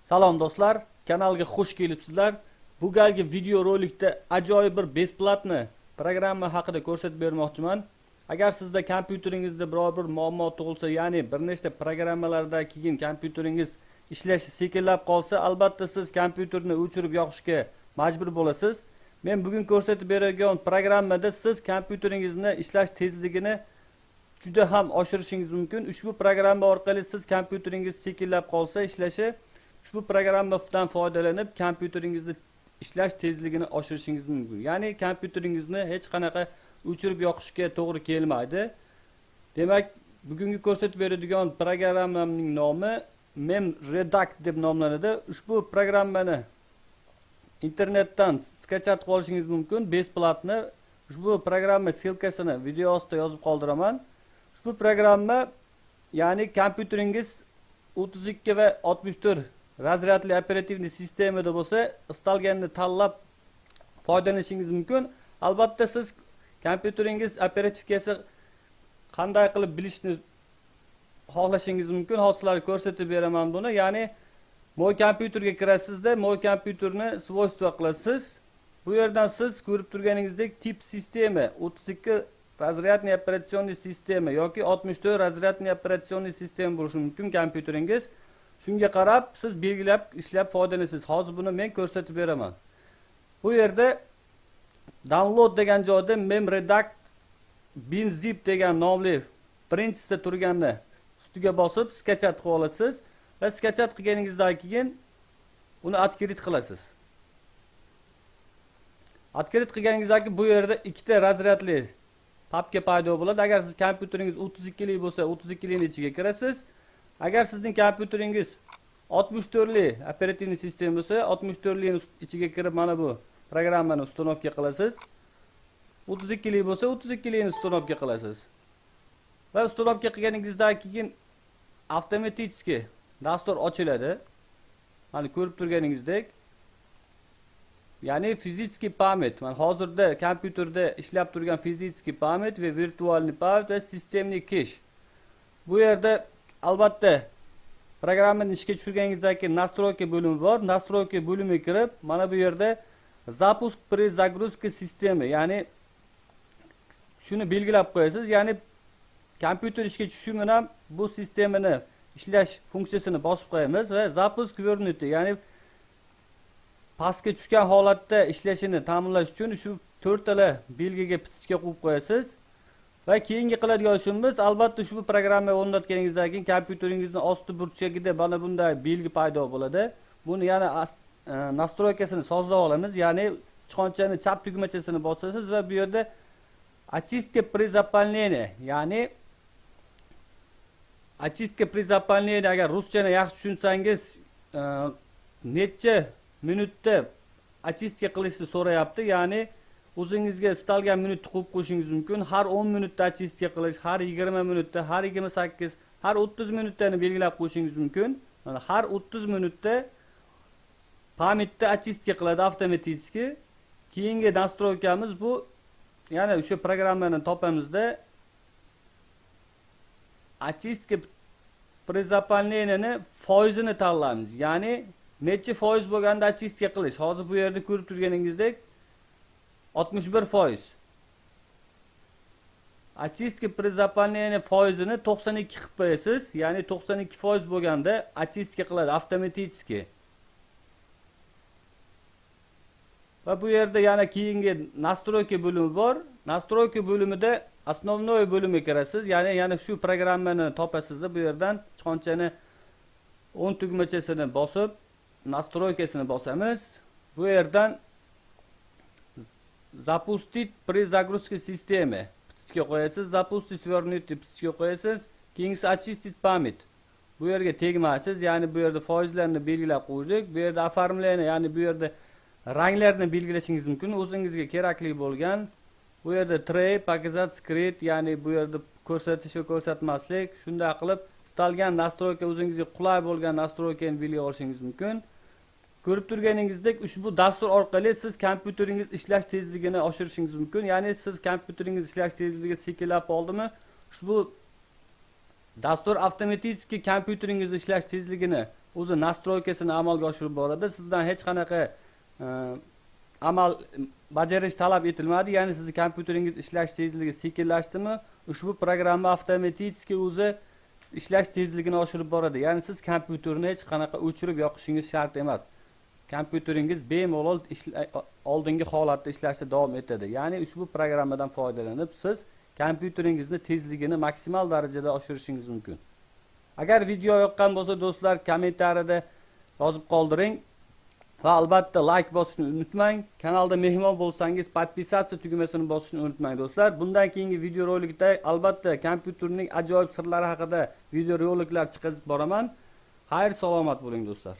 Salom do'stlar, kanalga xush kelibsizlar. Bu galgi video rolikda ajoyib bir besplatni programma haqida ko'rsatib bermoqchiman. Agar sizda kompyuteringizda biror bir muammo tug'ilsa, ya'ni bir nechta programmalarda keyin kompyuteringiz ishlashi sekinlab qolsa, albatta siz kompyuterni o'chirib yoqishga majbur bo'lasiz. Men bugun ko'rsatib beradigan programmada siz kompyuteringizni ishlash tezligini juda ham oshirishingiz mumkin. Ushbu programma orqali siz kompyuteringiz sekinlab qolsa ishlashi, ushbu programmadan foydalanib kompyuteringizni ishlash tezligini oshirishingiz mumkin. Ya'ni kompyuteringizni hech qanaqa o'chirib yoqishga to'g'ri kelmaydi. Demak, bugungi ko'rsatib beradigan programmamning nomi MemRedact deb nomlanadi. Ushbu programmani internetdan skachat qilib olishingiz mumkin, besplatni. Ushbu programma silkasini video ostida yozib qoldiraman. Ushbu programma, ya'ni kompyuteringiz 32 va 64 razryadli operativni sistemada bo'lsa, istalganini tanlab foydalanishingiz mumkin. Albatta siz kompyuteringiz operativkasi qanday qilib bilishni xohlashingiz mumkin. Hozirlar ko'rsatib beraman buni. Ya'ni mo'y kompyuterga kirasizda, mo'y kompyuterni svoystva qilasiz. Bu yerdan siz ko'rib turganingizdek tip sistema 32 razryadli operatsion sistema yoki 64 razryadli operatsion sistema bo'lishi mumkin kompyuteringiz. Shunga qarab siz belgilab ishlab foydalanasiz. Hozir buni men ko'rsatib beraman. Bu yerda download degan joyda MemRedact binzip degan nomli birinchisida turganni ustiga bosib skachat qilib olasiz va skachat qilganingizdan keyin uni открыть qilasiz. Открыть qilganingizdan keyin bu yerda ikkita razryadli papka paydo bo'ladi. Agar siz kompyuteringiz 32 lik bo'lsa, 32 likning ichiga kirasiz. Agar sizning kompyuteringiz 64 lik operativni sistema bo'lsa, 64 likning ichiga kirib mana bu programmani uстановка qilasiz. 32 lik bo'lsa, 32 likni uстановка qilasiz. Va uстановка qilganingizdan keyin avtomatik dastur ochiladi. Mana ko'rib turganingizdek. Ya'ni fizический память, mana hozirda kompyuterda ishlab turgan fizический память va virtualniy память va sistemniy cache. Bu yerda albatta programmani ishga tushirganingizdan keyin настройка bo'limi bor. Настройка bo'limiga kirib, mana bu yerda запуск при загрузке системы, ya'ni shuni belgilab qo'yasiz. Ya'ni kompyuter ishga tushishi bilan bu sistemani ishlash funksiyasini bosib qo'yamiz va запуск вернуты, ya'ni pastga tushgan holatda ishlashini ta'minlash uchun shu 4 tala belgiga bitishga qo'yib qo'yasiz. Va keyingi qiladigan ishimiz, albatta ushbu programmani o'rnatganingizdan keyin kompyuteringizni osti burchagida mana bunday belgi paydo bo'ladi. Buni yana настройкасini sozlab olamiz. Ya'ni sichqonchani chap tugmachasini bosasiz va bu yerda очистка при заполнении, ya'ni очистка при заполнении, agar ruschani yaxshi tushunsangiz, necha minutda очистка qilishni so'rayapti. Ya'ni o'zingizga istalgan minutni qo'yib qo'yishingiz mumkin. Har 10 minutda очистка qilish, har 20 minutda, har 28, har 30 minutani belgilab qo'yishingiz mumkin. Mana har 30 minutda pamitda очистка qiladi avtomatik. Keyingi настройкamiz bu, ya'ni o'sha programmani topamizda очистка при заполнении foizini tanlaymiz. Ya'ni necha foiz bo'lganda очистка qilish. Hozir bu yerda ko'rib turganingizdek 61%. Очистка при заполнении foizini 92 qilib qo'yasiz. Ya'ni 92% bo'lganda очистка qiladi avtomatik. Va bu yerda yana keyingi настройка bo'limi bor. Настройка bo'limida основной bo'limiga kirasiz. Ya'ni shu programmani topasizda bu yerdan sichqonchani 10 tugmachasini bosib, настройкасini bosamiz. Bu yerdan запустить при загрузке системы bitishga qo'yasiz. Запустить вернуты bitishga qo'yasiz. Keyingisi очистить память. Bu yerga tegmaysiz. Ya'ni bu yerda foizlarni belgilab qo'ydik. Bu yerda оформление, ya'ni bu yerda ranglarni belgilashingiz mumkin. O'zingizga kerakli bo'lgan. Bu yerda tray, показать, скрыть, ya'ni bu yerda ko'rsatish va ko'rsatmaslik, shunday qilib istalgan настройка, o'zingizga qulay bo'lgan настройкani belgilab olishingiz mumkin. Ko'rib turganingizdek, ushbu dastur orqali siz kompyuteringiz ishlash tezligini oshirishingiz mumkin. Ya'ni siz kompyuteringiz ishlash tezligi sekinlab qoldimi, ushbu dastur avtomatik kompyuteringiz ishlash tezligini o'zi nastroykasini amalga oshirib boradi. Sizdan hech qanaqa amal bajarish talab etilmadi. Ya'ni sizning kompyuteringiz ishlash tezligi sekinlashdimi, ushbu programma avtomatik o'zi ishlash tezligini oshirib boradi. Ya'ni siz kompyuterni hech qanaqa o'chirib yoqishingiz shart emas. Kompyuteringiz bemalol oldingi holatda ishlashda davom etadi. Ya'ni ushbu programmadan foydalanib siz kompyuteringizni tezligini maksimal darajada oshirishingiz mumkin. Agar video yoqqan bo'lsa do'stlar, kommentariyada yozib qoldiring va albatta like bosishni unutmang. Kanalda mehmon bo'lsangiz podpisatsiya tugmasini bosishni unutmang do'stlar. Bundan keyingi video rolikda albatta kompyuterning ajoyib sirlari haqida video roliklar chiqarib boraman. Xayr, salomat bo'ling do'stlar.